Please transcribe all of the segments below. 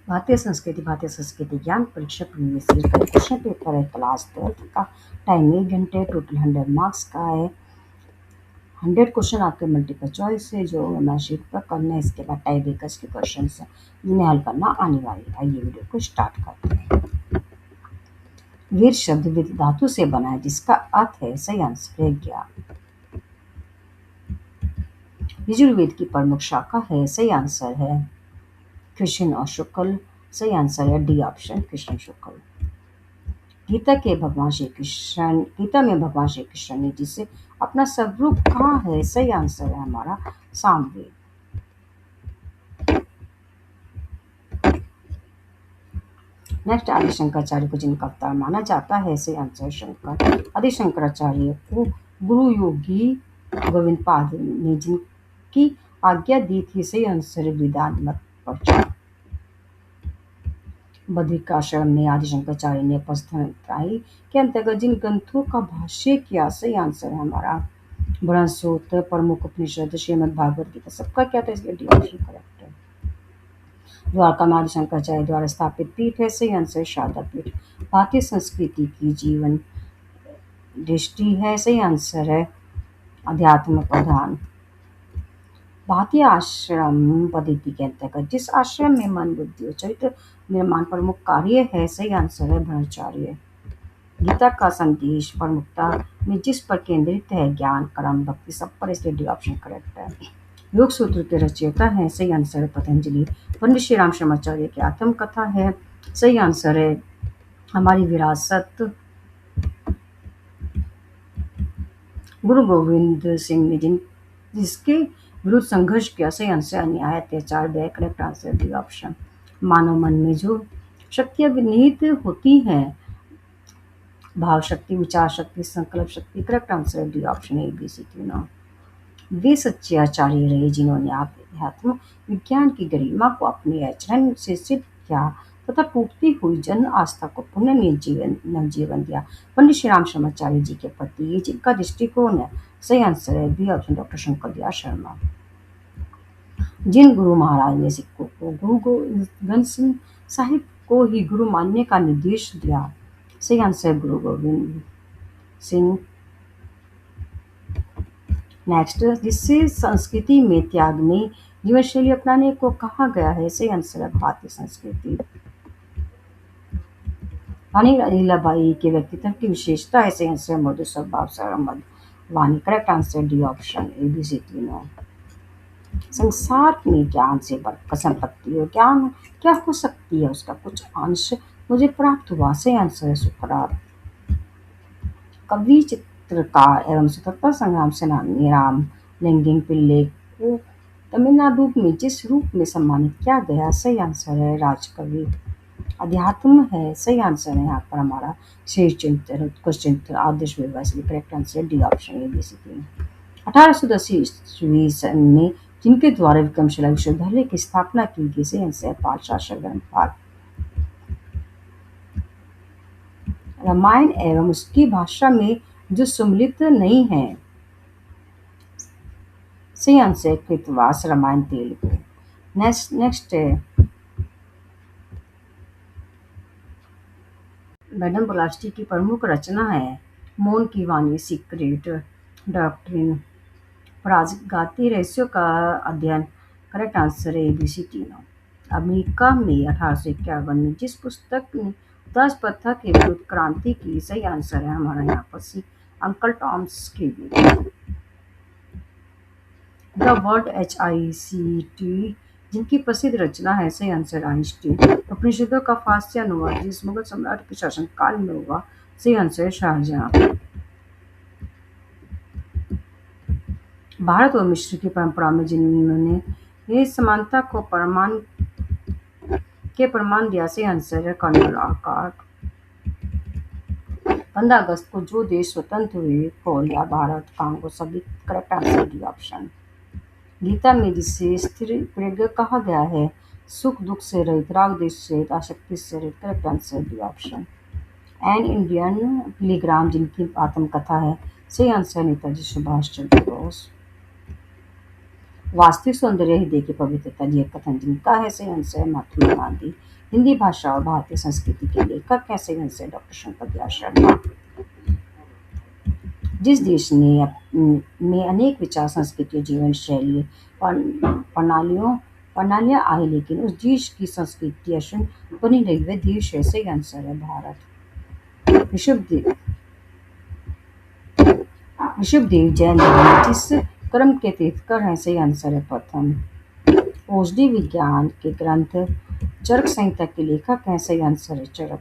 भारतीय संस्कृति ज्ञान परीक्षा प्रीवियस ईयर का क्वेश्चन पेपर है क्लास 12 का। टाइम 1 घंटे, टोटल 100 मार्क्स का है। 100 क्वेश्चन आपके मल्टीपल चॉइस है जो मैं शीट पर करना है। इसके बाद टाई ब्रेकर्स के क्वेश्चन है जिन्हें हल करना अनिवार्य है। आइए वीडियो को स्टार्ट करते हैं। वीर शब्द विद धातु से बना है जिसका अर्थ है, सही आंसर है ज्ञान। यजुर्वेद की प्रमुख शाखा है, सही आंसर है कृष्ण और शुक्ल। सही आंसर है डी ऑप्शन, कृष्ण शुक्ल। गीता में भगवान श्री कृष्ण ने जिसे अपना स्वरूप कहा है, सही आंसर है हमारा सामवेद। नेक्स्ट, आदि शंकराचार्य को जिनका अवतार माना जाता है, सही आंसर शंकर। आदि शंकराचार्य को गुरु योगी गोविंद पाद ने जिनकी आज्ञा दी थी, सही आंसर वेदांत मत प्रचार। बद्रिकाश्रम में आदि शंकराचार्य ने उपस्थाई के अंतर्गत जिन ग्रंथों का भाष्य किया, सही आंसर है हमारा ब्रह्मसूत्र, प्रमुख उपनिषद, श्रीमद् भागवत गीता। सबका क्या था, इसलिए डी ऑप्शन करेक्ट है। द्वारका में आदि शंकराचार्य द्वारा स्थापित पीठ है, सही आंसर शारदा पीठ। भारतीय संस्कृति की जीवन दृष्टि है, सही आंसर है अध्यात्म प्रधान। भारतीय आश्रम पद्धति के अंतर्गत जिस आश्रम में मन, बुद्धि और चरित्र निर्माण प्रमुख कार्य है, सही आंसर है ब्रह्मचर्य। गीता का संदेश प्रमुखता में जिस पर केंद्रित है, ज्ञान, कर्म, भक्ति, सब पर, इसलिए डी ऑप्शन करेक्ट है। योग सूत्र के रचयिता है, सही आंसर है पतंजलि। पंडित श्री राम शर्माचार्य की आत्मकथा है, सही आंसर है हमारी विरासत। गुरु गोविंद सिंह ने जिसके विरुद्ध संघर्ष किया, सही आंसर अन्याय, अत्याचार, व्यय, करेक्ट आंसर डी ऑप्शन। मानव मन में जो शक्तियां निहित होती हैं, भाव शक्ति, विचार शक्ति, संकल्प शक्ति, correct answer D option A B C तीनों। वे सच्चे आचार्य रहे जिन्होंने अध्यात्म विज्ञान की गरिमा को अपने आचरण से सिद्ध किया तथा टूटती हुई जन आस्था को पुनः नवजीवन दिया। पंडित श्री राम शर्माचार्य जी के प्रति ये जिनका दृष्टिकोण है, सही आंसर है B option, doctor Shankar Dayal Sharma. जिन गुरु महाराज ने सिखों को गुरु गोविंद सिंह साहिब को ही गुरु मानने का निर्देश दिया, सही आंसर गुरु गोविंद सिंह। नेक्स्ट, जिससे संस्कृति में त्याग में जीवन शैली अपनाने को कहा गया है, सही आंसर है भारतीय संस्कृति। रानी अहिल्याबाई के व्यक्तित्व की विशेषता है, सही आंसर मृदु स्वभाव, सरल वाणी, correct answer D option A B C तीनों। संसार में ज्ञान से बढ़कर संपत्ति और ज्ञान क्या हो सकती है, उसका कुछ अंश मुझे प्राप्त हुआ, सही आंसर है सुकरात। कवि, चित्रकार एवं स्वतंत्रता संग्राम सेनानी राम लिंगम पिल्ले को तमिलनाडु में जिस रूप में सम्मानित किया गया, सही आंसर है राजकवि। अध्यात्म है, सही आंसर है यहाँ पर हमारा श्री चिंतन, उत्कृष्ट चिंतन, आदर्श व्यवहार, इसलिए correct answer D option A B C तीन। 1810 ईस्वी सन में जिनके द्वारा विक्रमशिला विश्वविद्यालय की स्थापना की गई, सही आंसर है पालशास्त्र ग्रंथपाल। रामायण एवं उसकी भाषा में जो सम्मिलित नहीं है, सही आंसर है कृतवास रामायण तेलुगु। नेक्स्ट है मैडम ब्लास्टी की प्रमुख रचना है मौन की वाणी, सीक्रेट डॉक्ट्रिन, प्रागजाति रहस्यों का अध्ययन, करेक्ट आंसर है एबीसी तीनों। अमेरिका में 1851 में जिस पुस्तक ने दास प्रथा के विरुद्ध क्रांति की, सही आंसर है हमारा यहाँ पर सी अंकल टॉम्स की। द वर्ल्ड HICT जिनकी प्रसिद्ध रचना है, सही आंसर आइंस्टीन। उपनिषदों का फारसी अनुवाद जिस मुगल सम्राट के शासनकाल में हुआ, सही आंसर है शाहजहां। भारत और मिस्र की परंपरा में जिन्होंने ये समानता को प्रमाण दिया, सही आंसर है कर्नल आर्काट। 15 अगस्त को जो देश स्वतंत्र हुए, कोरिया, भारत, कांगो, सभी, correct answer D option. Gita में जिसे स्थिर प्रज्ञ कहा गया है, सुख दुख से रहित, राग देश से रहित, आसक्ति से रहित, correct answer D option. An Indian pilgrim जिनकी आत्मकथा है, सही आंसर नेताजी सुभाष चंद्र बोस। वास्तविक सौंदर्य हृदय की पवित्रता, ये कथन जिनका है सही आंसर है महात्मा गांधी। हिंदी भाषा और भारतीय संस्कृति के लेखक हैं सही आंसर है डॉक्टर शंकर दयाल शर्मा। जिस देश ने में अनेक विचार, संस्कृति, जीवन शैली, प्रणालियों प्रणालियां आई, लेकिन उस देश की संस्कृति अक्षुण्ण बनी रही, वह देश है सही आंसर है भारत। ऋषभदेव ऋषभदेव जैन धर्म में जिस कर्म के तीर्थकर हैं सही आंसर है प्रथम। औषधि विज्ञान के ग्रंथ चरक संहिता के लेखक हैं सही आंसर है चरक।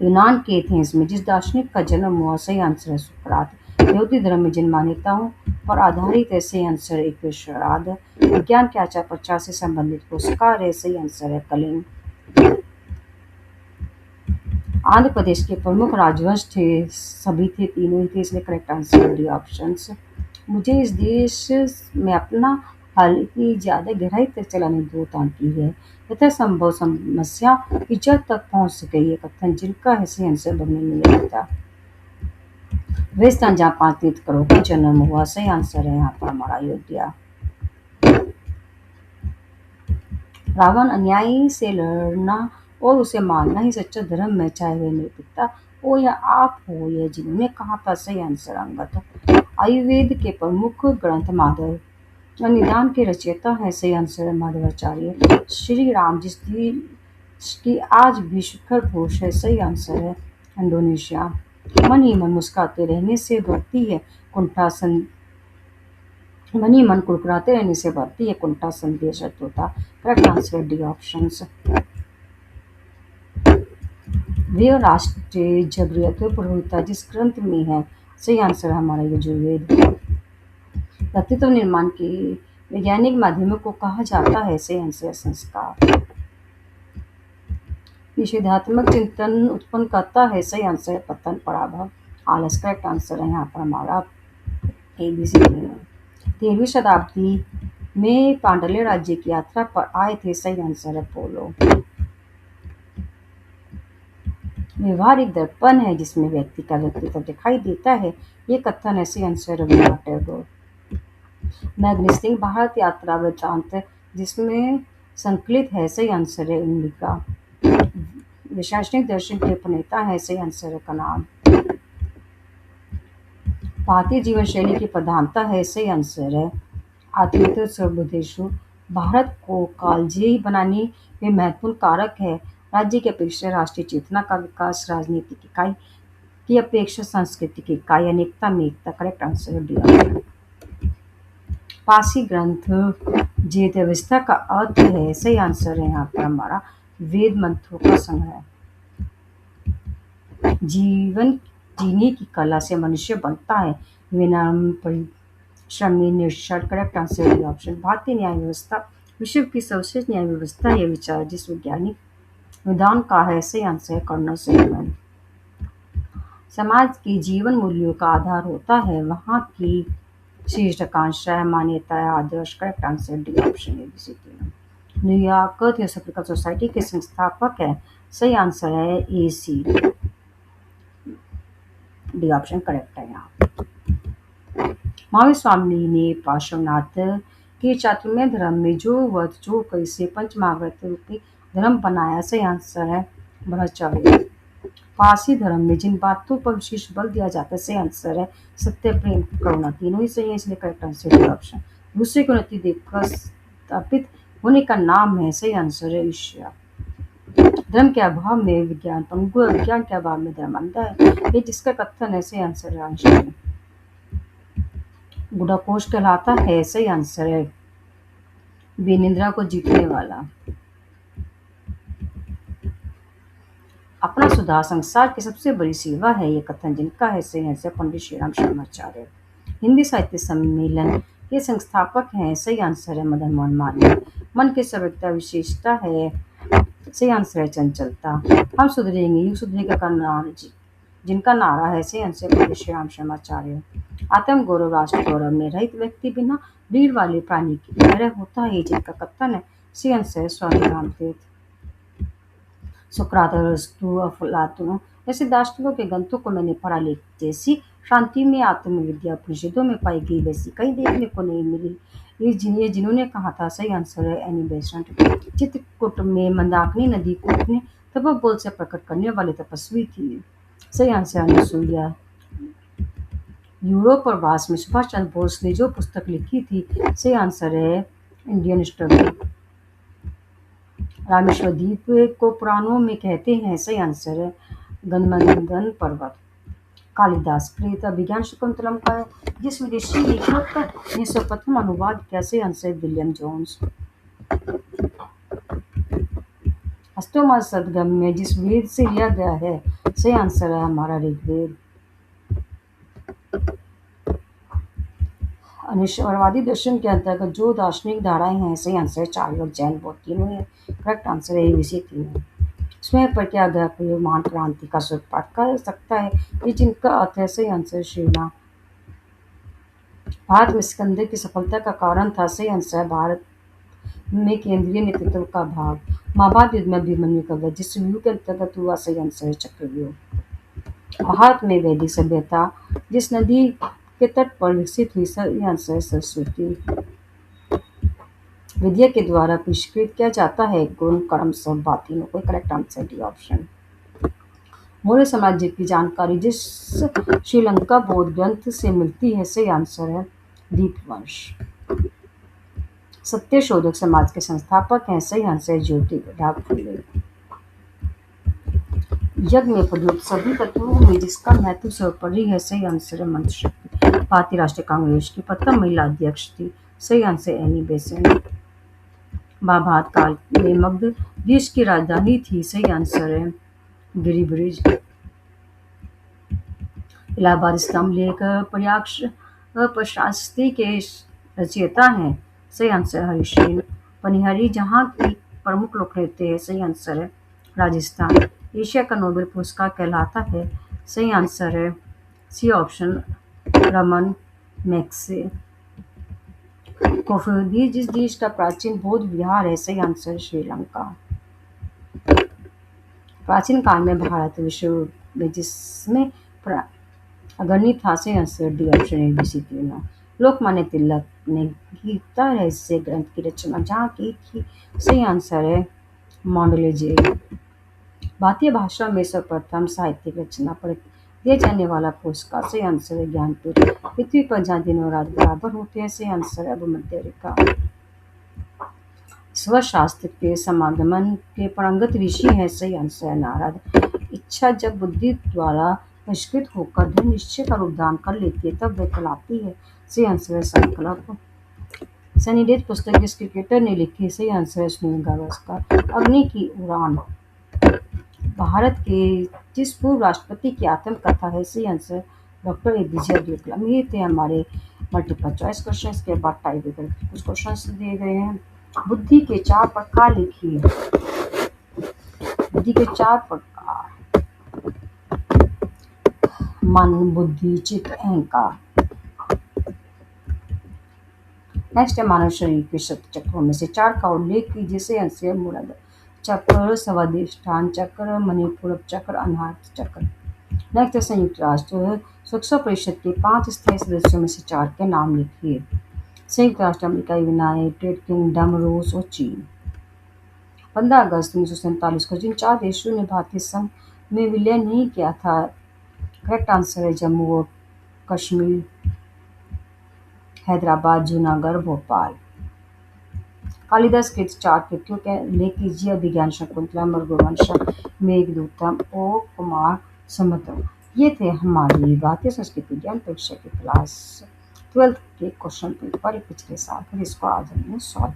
यूनान के एथेंस में जिस दार्शनिक का जन्म हुआ सही आंसर है सुकरात। यहूदी धर्म में जिन मान्यताओं पर आधारित है सही आंसर है ईश्वरवाद। विज्ञान के आचार प्रचार से संबंधित पुरस्कार है सही आंसर है कलिंग। आंध्र प्रदेश के प्रमुख राजवंश थे, सभी थे, तीनों ही थे, इसलिए करेक्ट आंसर डी ऑप्शंस। मुझे इस देश में अपना हल इतनी ज्यादा गहराई तक चलाने की जरूरत आती है तथा संभव समस्या की जड़ तक पहुंच सके, ये कथन जिनका है सही आंसर बनने नहीं लगता। वे स्थान जहाँ 5 तीर्थंकरों का जन्म हुआ सही आंसर है यहाँ पर हमारा अयोध्या। रावण अन्याय से लड़ना और उसे मारना ही सच्चा धर्म है, चाहे वह मेरे पिता हो या आप हो, यह जिन्होंने कहा था सही आंसर अंगद। आयुर्वेद के प्रमुख ग्रंथ माधव निदान के रचयिता है सही आंसर है माधवाचार्य। श्री राम जिसकी आज भी शिखर घोष है सही आंसर है इंडोनेशिया। मन ही मन मुस्कुराते रहने से बढ़ती है कुंठा मन ही मन कुड़कुड़ाते रहने से बढ़ती है कुंठा संदेह शत्रुता। Correct answer D options. वे राष्ट्रीय जबरियत पुरोहिता जिस ग्रंथ में है सही आंसर है हमारा यजुर्वेद। व्यक्तित्व निर्माण के वैज्ञानिक माध्यमों को कहा जाता है सही आंसर है संस्कार। निषेधात्मक चिंतन उत्पन्न करता है सही आंसर है पतन पराभव आलस। करेक्ट आंसर है यहाँ पर हमारा ABC। 13वीं शताब्दी में पांडल्य राज्य की यात्रा पर आए थे सही आंसर है पोलो। व्यवहार एक दर्पण है जिसमें व्यक्ति का व्यक्तित्व दिखाई देता है, ये कथन है सही आंसर रविन्द्रनाथ टैगोर। मैग्निस्टिंग भारत यात्रा वृत्तांत जिसमें संकलित है सही आंसर है इंडिका। वैशेषिक दर्शन के प्रणेता है सही आंसर है कनाड। भारतीय जीवन शैली की प्रधानता है सही आंसर है आत्मीयता सर्वोदेशु। भारत को कालजयी बनाने में महत्वपूर्ण कारक है राज्य की अपेक्षा राष्ट्रीय चेतना का विकास, राजनीतिक इकाई की अपेक्षा सांस्कृतिक इकाई, अनेकता में एकता। करेक्ट आंसर है डी ऑप्शन। पारसी ग्रंथ जेत व्यवस्था का अर्थ है सही आंसर है यहाँ पर हमारा वेद मंत्रों का संग्रह। जीवन जीने की कला से मनुष्य बनता है, विनम्र परिश्रमी निश्चल। करेक्ट आंसर है ऑप्शन। भारतीय न्याय व्यवस्था विश्व की सर्वश्रेष्ठ न्याय व्यवस्था है, विचार जिस वैज्ञानिक विधान का है सही आंसर है कर्नल सैगन। समाज के जीवन मूल्यों का आधार होता है वहाँ की श्रेष्ठ आकांक्षा, मान्यता, आदर्श। Correct answer D option ABC तीनों। न्यूयॉर्क थियोसॉफिकल सोसाइटी के संस्थापक है सही आंसर है AC डी ऑप्शन करेक्ट है यहाँ। महावीर स्वामी ने पार्श्वनाथ के चातुर्मास्य धर्म में जो व्रत जोड़कर इसे पंच महाव्रत रूपी धर्म बनाया सही आंसर है ब्रह्मचर्य। पारसी धर्म में जिन बातों पर विशेष बल दिया जाता है सही आंसर है सत्य, प्रेम, करुणा। तीनों ही सही है, इसलिए करेक्ट आंसर है ऑप्शन। दूसरे को उन्नति देखकर स्थापित होने का नाम है सही आंसर है ईर्ष्या। धर्म के अभाव में विज्ञान पंगु है, विज्ञान के अभाव में धर्म अंधा है, ये जिसका कथन है सही आंसर है आइंस्टाइन। गुडाकोश कहलाता है सही आंसर है बेनिंद्रा को जीतने वाला। अपना सुधार संसार की सबसे बड़ी सेवा है, ये कथन जिनका है सही आंसर पंडित श्रीराम शर्माचार्य। हिंदी साहित्य सम्मेलन के संस्थापक हैं सही आंसर है मदन मोहन मालवीय। मन की सर्वज्ञता विशेषता है सही आंसर है चंचलता। हम सुधरेंगे युग सुधरेगा का नारा जिनका नारा है सही आंसर पंडित श्रीराम शर्माचार्य। आत्म गौरव राष्ट्र गौरव में रहित व्यक्ति बिना भीड़ वाले प्राणी की तरह होता है, जिनका कथन है सही आंसर है स्वामी रामतीर्थ। सुकरात, अरस्तु, अफलातून जैसे दार्शनिकों के ग्रंथों को मैंने पढ़ा, लेख जैसी शांति में आत्मविद्या उपनिषदों में पाई गई वैसी कहीं देखने को नहीं मिली। ये जिन्होंने कहा था सही आंसर है एनी बेसेंट। चित्रकूट में मंदाकिनी नदी को अपने तपोबल से प्रकट करने वाली तपस्वी थी। सही आंसर अनुसुईया। यूरोप और वास में सुभाष चंद्र बोस ने जो पुस्तक लिखी थी, सही आंसर है इंडियन स्ट्रगल। रामेश्वर द्वीप को पुराणों में कहते हैं, सही आंसर है गंधमार्दन पर्वत। कालिदास कृत अभिज्ञान शाकुंतलम का जिस विदेशी लेखक ने सर्वप्रथम अनुवाद किया, सही आंसर है विलियम जोन्स। अष्टोमा सदगम में जिस वेद से लिया गया है, सही आंसर है हमारा ऋग्वेद। अनिश्वरवादी दर्शन के अंतर्गत जो दार्शनिक धाराएं हैं, सही आंसर है चार्वाक, जैन, बौद्ध। तीनों ही करेक्ट आंसर है ABC तीनों। स्वयं पर क्या गया प्रयोग महान क्रांति का सूत्रपात कर सकता है, ये जिनका अर्थ है, सही आंसर श्रीना। भारत में सिकंदर की सफलता का कारण था, सही आंसर है भारत में केंद्रीय नेतृत्व का भाग। महाभारत युद्ध में अभिमन्यु का वध जिस व्यूह के अंतर्गत हुआ, सही आंसर है चक्रव्यूह। भारत में वैदिक सभ्यता जिस नदी के तट पर विकसित हुई, सही आंसर है सरस्वती। विद्या के द्वारा पुरस्कृत किया जाता है गुण कर्म सब बातिनों को। Correct answer D option. Maurya साम्राज्य की जानकारी जिस श्रीलंका बौद्ध ग्रंथ से मिलती है, सही आंसर है दीपवंश। सत्यशोधक समाज के संस्थापक हैं, सही आंसर है ज्योतिराव फुले। यज्ञ में प्रयुक्त सभी तत्वों में जिसका महत्व सर्वोपरि है, सही आंसर है मंत्रशक्ति। भारतीय राष्ट्रीय कांग्रेस की प्रथम महिला अध्यक्ष थी, सही आंसर एनी बेसेंट। महाभारत काल में मगध देश की राजधानी थी, सही आंसर है गिरिब्रिज। इलाहाबाद स्तंभ लेख प्रशास्त्री के रचयिता हैं, सही आंसर है हरिसेन। पनिहरी जहाँ की प्रमुख लोक नृत्य है, सही आंसर है राजस्थान। एशिया का नोबेल पुरस्कार कहलाता है, सही आंसर है सी ऑप्शन रमन मैग्से। कोफूदी जिस देश का प्राचीन बौद्ध विहार है, सही आंसर है श्रीलंका। प्राचीन काल में भारत विश्व में जिसमें अग्रणी था, सही आंसर डी ऑप्शन ABC तीनों। लोकमान्य तिलक ने गीता रहस्य ग्रंथ की रचना जहाँ की थी, सही आंसर है मॉन्डलेजे। भारतीय भाषा में सर्वप्रथम साहित्यिक रचना पर दिया जाने वाला पुरस्कार, सही आंसर है ज्ञानपीठ। पृथ्वी पर जहाँ दिन और रात बराबर होते हैं, सही आंसर है भूमध्य रेखा। स्वशास्त्र के समागमन के पारंगत ऋषि हैं, सही आंसर है नारद। इच्छा जब बुद्धि द्वारा परिष्कृत होकर दृढ़ निश्चय का रूप धारण कर लेती है, तब वह कहलाती है, सही आंसर है संकल्प। सनीडेथ पुस्तक जिस क्रिकेटर ने लिखी, सही आंसर है सुनील गावस्कर। अग्नि की उड़ान भारत के जिस पूर्व राष्ट्रपति की आत्मकथा है, सही answer doctor APJ Abdul Kalam. ये थे हमारे मल्टीपल चॉइस क्वेश्चन। के बाद टाई ब्रेकर कुछ क्वेश्चन दिए गए हैं। बुद्धि के 4 प्रकार लिखिए। बुद्धि के 4 प्रकार: मन, बुद्धि, चित्त, अहंकार। नेक्स्ट है मानव शरीर के शक्ति चक्रों में से 4 का उल्लेख कीजिए, सही आंसर है मूलाधार चक्र, स्वादिष्ठान चक्र, मणिपुर चक्र, अनाहत चक्र। नेक्स्ट है संयुक्त राष्ट्र सुरक्षा परिषद के 5 स्थायी सदस्यों में से 4 के नाम लिखिए। संयुक्त राष्ट्र अमेरिका, यूनाइटेड किंगडम, रूस और चीन। 15 अगस्त 1947 को जिन 4 देशों ने भारतीय संघ में विलय नहीं किया था, करेक्ट आंसर है जम्मू और कश्मीर, हैदराबाद, जूनागढ़, भोपाल। कालिदास कृत 4 कृतियों के उल्लेख कीजिए। अभिज्ञान शाकुंतलम, रघुवंश, मेघदूतम और कुमार संभवम। ये थे हमारी भारतीय संस्कृति ज्ञान परीक्षा की क्लास 12 के क्वेश्चन पेपर पिछले साल। फिर इसको आज हमने सॉल्व